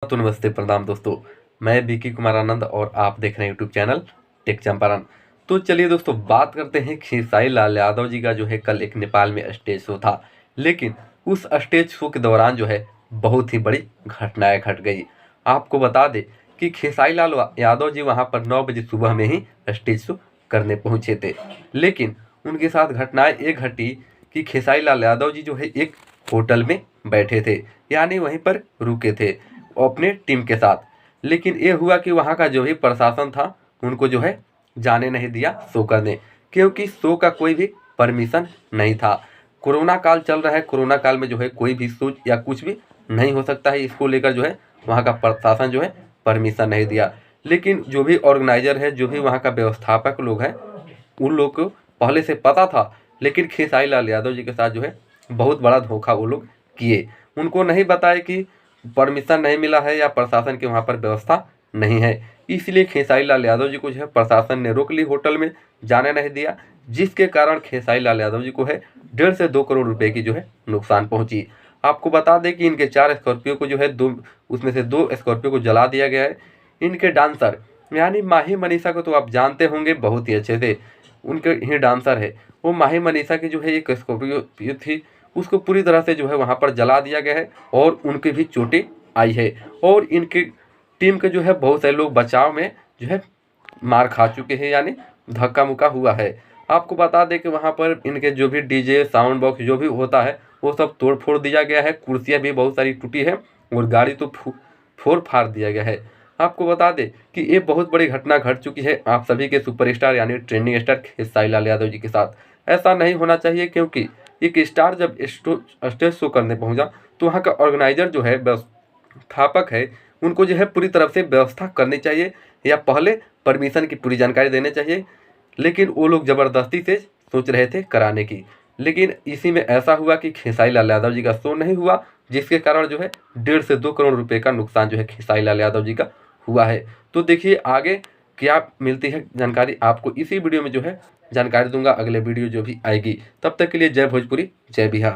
तो नमस्ते प्रणाम दोस्तों, मैं बीकी कुमार आनंद और आप देख रहे हैं यूट्यूब चैनल टेक चंपारण। तो चलिए दोस्तों, बात करते हैं खेसारी लाल यादव जी का जो है कल एक नेपाल में स्टेज शो था। लेकिन उस स्टेज शो के दौरान जो है बहुत ही बड़ी घटनाएं घट गई। आपको बता दें कि खेसारी लाल यादव जी वहां पर 9 बजे सुबह में ही स्टेज शो करने पहुंचे थे। लेकिन उनके साथ घटनाएं एक घटी कि खेसारी लाल यादव जी जो है एक होटल में बैठे थे, यानी वहीं पर रुके थे अपने टीम के साथ। लेकिन ये हुआ कि वहाँ का जो भी प्रशासन था उनको जो है जाने नहीं दिया शो करने, क्योंकि शो का कोई भी परमिशन नहीं था। कोरोना काल चल रहा है, कोरोना काल में जो है कोई भी शो या कुछ भी नहीं हो सकता है। इसको लेकर जो है वहाँ का प्रशासन जो है परमिशन नहीं दिया। लेकिन जो भी ऑर्गेनाइजर है, जो भी वहाँ का व्यवस्थापक लोग हैं, उन लोग को पहले से पता था। लेकिन खेसारी लाल यादव जी के साथ जो है बहुत बड़ा धोखा वो लोग किए। उनको नहीं बताया कि परमिशन नहीं मिला है या प्रशासन की वहाँ पर व्यवस्था नहीं है। इसलिए खेसारी लाल यादव जी को जो है प्रशासन ने रोक ली, होटल में जाने नहीं दिया, जिसके कारण खेसारी लाल यादव जी को है 1.5 से 2 करोड़ रुपए की जो है नुकसान पहुंची। आपको बता दें कि इनके 4 स्कॉर्पियो को जो है उसमें से 2 स्कॉर्पियो को जला दिया गया है। इनके डांसर यानी माही मनीषा को तो आप जानते होंगे बहुत ही अच्छे से, उनके ही डांसर है। वो माही मनीषा की जो है एक स्कॉर्पियो थी, उसको पूरी तरह से जो है वहाँ पर जला दिया गया है और उनकी भी चोटें आई है। और इनकी टीम के जो है बहुत सारे लोग बचाव में जो है मार खा चुके हैं, यानी धक्का मुक्का हुआ है। आपको बता दें कि वहाँ पर इनके जो भी डीजे साउंड बॉक्स जो भी होता है वो सब तोड़ फोड़ दिया गया है। कुर्सियाँ भी बहुत सारी टूटी है और गाड़ी तो फोड़ फाड़ दिया गया है। आपको बता दें कि ये बहुत बड़ी घटना घट चुकी है आप सभी के सुपरस्टार यानी ट्रेंडिंग स्टार खेसारी लाल यादव जी के साथ। ऐसा नहीं होना चाहिए, क्योंकि एक स्टार जब स्टेज शो करने पहुंचा तो वहाँ का ऑर्गेनाइजर जो है व्यवस्थापक है, उनको जो है पूरी तरफ से व्यवस्था करनी चाहिए या पहले परमिशन की पूरी जानकारी देनी चाहिए। लेकिन वो लोग ज़बरदस्ती से सोच रहे थे कराने की। लेकिन इसी में ऐसा हुआ कि खेसारी लाल यादव जी का शो नहीं हुआ, जिसके कारण जो है 1.5 से 2 करोड़ रुपए का नुकसान जो है खेसारी लाल यादव जी का हुआ है। तो देखिए आगे क्या मिलती है जानकारी, आपको इसी वीडियो में जो है जानकारी दूंगा, अगले वीडियो जो भी आएगी। तब तक के लिए जय भोजपुरी, जय बिहार।